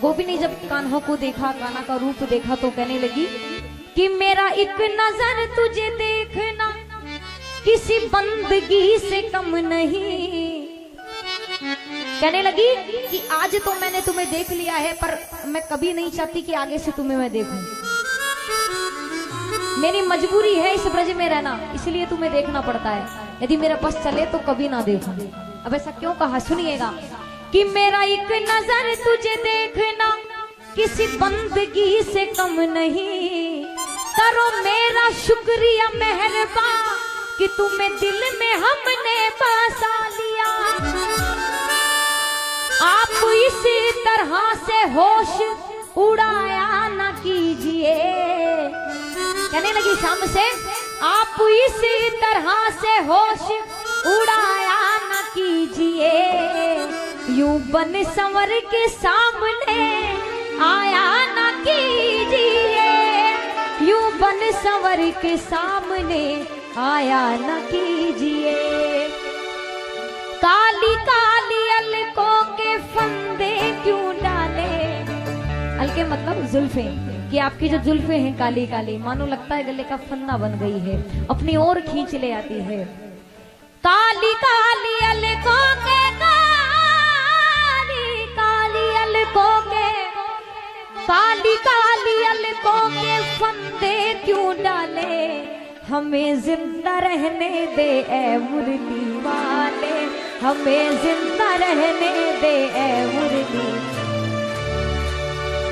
गोपी ने जब कान्हा को देखा, कान्हा का रूप देखा तो कहने लगी कि मेरा एक नजर तुझे देखना किसी बंदगी से कम नहीं। कहने लगी कि आज तो मैंने तुम्हें देख लिया है, पर मैं कभी नहीं चाहती कि आगे से तुम्हें मैं देखूं। मेरी मजबूरी है इस ब्रज में रहना, इसलिए तुम्हें देखना पड़ता है। यदि मेरा बस चले तो कभी ना देखूं। अब ऐसा क्यों कहा, सुनिएगा कि मेरा एक नजर तुझे देखना किसी बंदगी से कम नहीं। करो मेरा शुक्रिया मेहरबान कि तुम्हें दिल में हमने बसा लिया। आप इसी तरह से होश उड़ाया ना कीजिए। कहने लगी शाम से, आप इसी तरह से होश उड़ाया ना कीजिए। यूं बन संवर के सामने आया ना कीजिए। यूं बन संवर के सामने आया न कीजिए। काली काली अलकों के फंदे क्यों डाले। अलके मतलब जुल्फे, कि आपकी जो जुल्फे हैं काली काली, मानो लगता है गले का फन्ना बन गई है, अपनी ओर खींच ले आती है। काली काली अलकों के, काली काली अलकों के, काली काली अलकों के फंदे क्यों डाले। हमें जिंदा रहने दे ए मुरली वाले, हमें जिंदा रहने दे ए मुरली।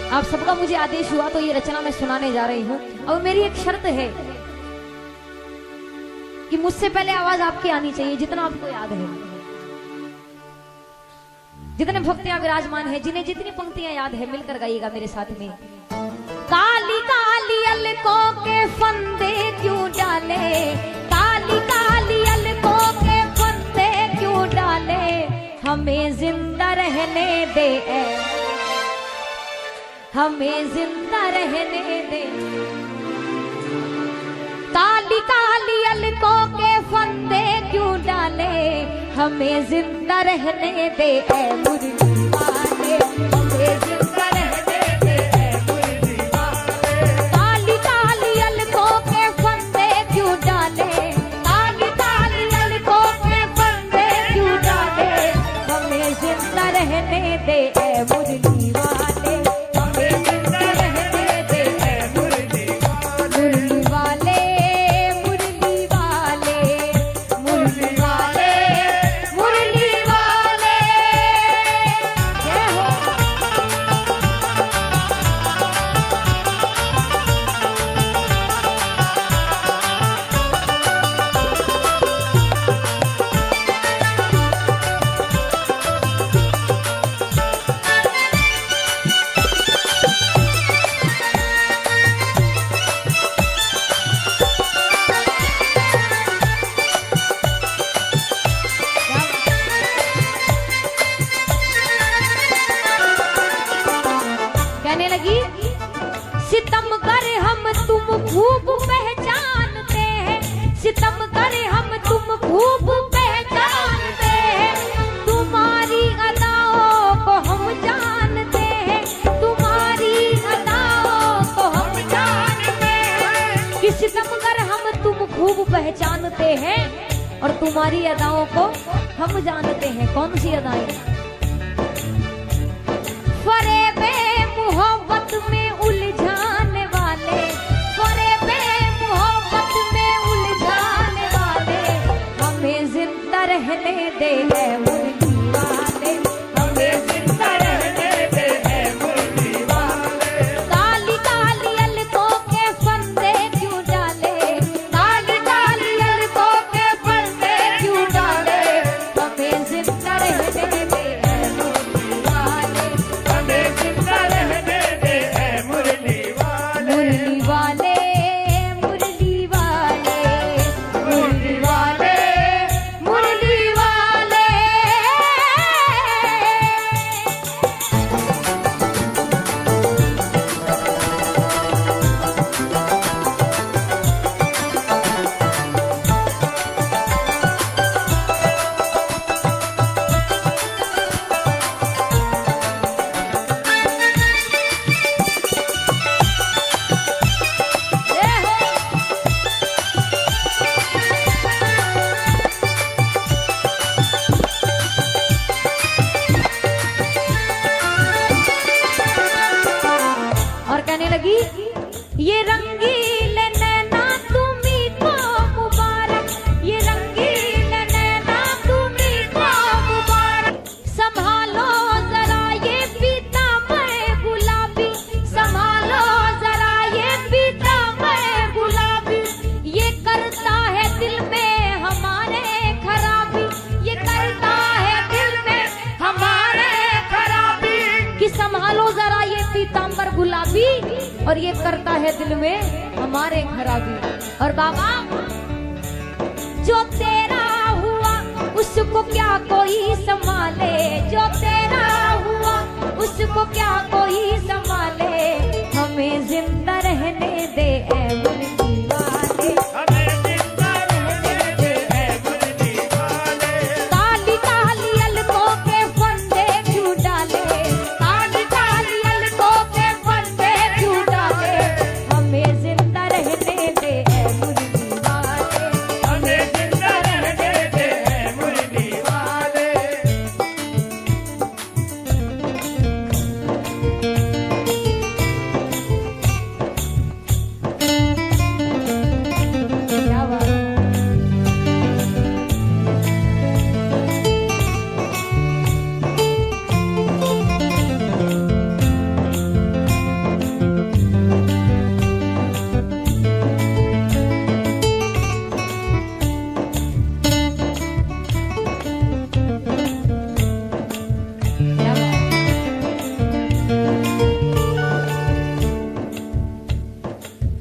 आप सबका मुझे आदेश हुआ तो ये रचना मैं सुनाने जा रही हूँ। और मेरी एक शर्त है कि मुझसे पहले आवाज आपकी आनी चाहिए, जितना आपको याद है। जितने भक्तियां विराजमान है, जिन्हें जितनी पंक्तियां याद है, मिलकर गाइएगा मेरे साथ में। काली काली अलकों के फंदे क्यों डाले। काली काली अलकों के फंदे क्यों डाले। हमें जिंदा रहने दे, हमें जिंदा रहने दे। काली काली अलकों के फंदे क्यों डाले। हमें जिंदा रहने दे ए मुरली वाले, हमें जिंदा रहने दे ए मुरली वाले। काली काली अलकों के फंदे क्यों डाले। काली काली अलकों के फंदे क्यों डाले। हमें जिंदा रहने दे ए मुरली वाले, हमें जिंदा रहने दे ए मुरली वाले। मुरली वाले, मुरली वाले, मुरली वाले, जय हो। कहने लगी सितम कर हम तुम खूब पहचानते हैं। सितम कर हम तुम खूब पहचानते हैं। तुम्हारी अदाओं को हम जानते हैं। तुम्हारी अदाओं को हम जानते हैं। कि सितम कर हम तुम खूब पहचानते हैं और तुम्हारी अदाओं को हम जानते हैं। कौन सी अदाएं। फरेबे मोहब्बत में उलझाने वाले, फरेबे मोहब्बत में उलझाने वाले। हमें जिंदा रहने दे ए मुरली वाले, हमें जिंदा रहने दे ए मुरली वाले। काली काली अलकों के फंदे क्यों डाले। काली काली अलकों के फंदे क्यों डाले। हमें जिंदा रहने दे ए मुरली वाले, हमें जिंदा रहने दे ए मुरली वाले। मुरली वाले, मुरली वाले, मुरली वाले, मुरली वाले। और ये करता है दिल में हमारे खराबी। और बाबा जो तेरा हुआ उसको क्या कोई संभाले, जो तेरा हुआ उसको क्या कोई संभाले, हमें जिंदा रहने दे ऐ मुर्गी वाले, हमें जिंदा रहने दे ऐ मुर्गी वाले। काली काली अलकों के फंदे क्यों डाले, काली काली अलकों के फंदे क्यों डाले, हमें जिंदा रहने दे ऐ मुर्गी वाले, हमें जिंदा रहने दे ऐ मुर्गी वाले। क्या बात है।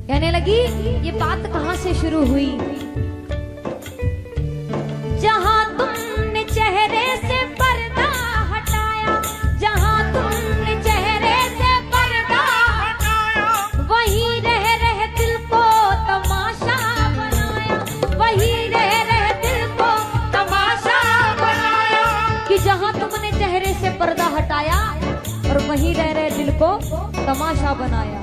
कहने लगी ये बात कहाँ से शुरू हुई, जहाँ तुमने चेहरे से पर्दा हटाया, जहाँ तुमने चेहरे से पर्दा हटाया, वहीं रह रह दिल को तमाशा बनाया, वहीं रह रह दिल को तमाशा बनाया। कि जहाँ तुमने चेहरे से पर्दा हटाया और वहीं रह रहे दिल को तमाशा बनाया।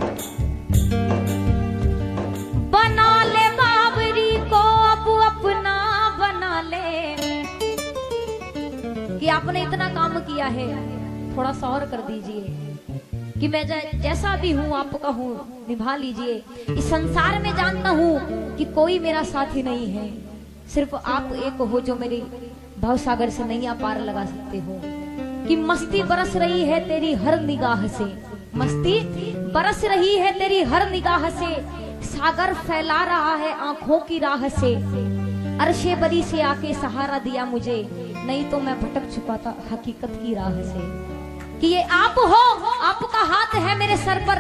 बना ले बाबरी को अब अपना बना ले, कि आपने इतना काम किया है थोड़ा सा और कर दीजिए, कि मैं जैसा भी हूँ आपका हूँ, निभा लीजिए। इस संसार में जानता हूँ कि कोई मेरा साथी नहीं है, सिर्फ आप एक हो जो मेरी भवसागर से नैया पार लगा सकते हो। कि मस्ती बरस रही है तेरी हर निगाह से, मस्ती बरस रही है तेरी हर निगाह से, सागर फैला रहा है आंखों की राह से, अर्शे बरी से आके सहारा दिया मुझे, नहीं तो मैं भटक चुका था हकीकत की राह से। कि ये आप हो, आपका हाथ है मेरे सर पर,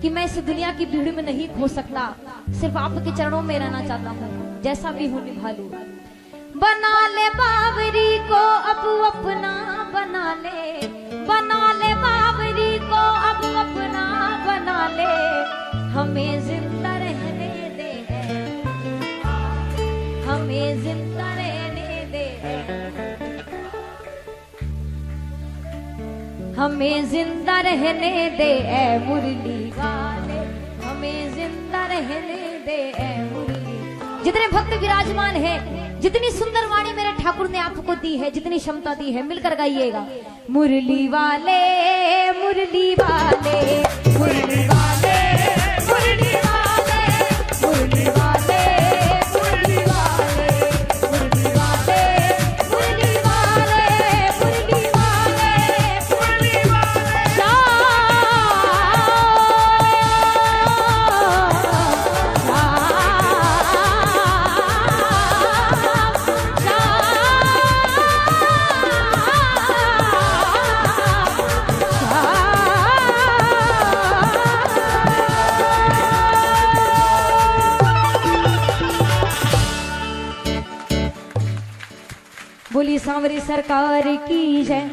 कि मैं इस दुनिया की भीड़ में नहीं खो सकता, सिर्फ आपके चरणों में रहना चाहता हूँ, जैसा भी हूँ निभा लूं। बना ले बाबरी को अब अपना बना ले, बना ले बाबरी को अब अपना बना ले, हमें जिंदा रहने दे, हमें जिंदा रहने दे, हमें जिंदा रहने दे ऐ मुरली वाले, हमें जिंदा रहने दे ऐ मुरली। जितने भक्त विराजमान है, जितनी सुंदर वाणी मेरे ठाकुर ने आपको दी है, जितनी क्षमता दी है, मिलकर गाइएगा। मुरली वाले मुरली वाले मुरली वाले मुरली वाले मुरली वाले मुरली वाले मुरली वाले मुरली वाले मुरली वाले मुरली वाले। बोलिए सांवरी सरकार की जय,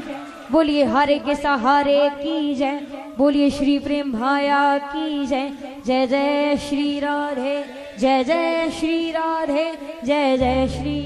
बोलिए हारे के सहारे की जय, बोलिए श्री प्रेम भाया की जय। जय जय श्री राधे, जय जय श्री राधे, जय जय श्री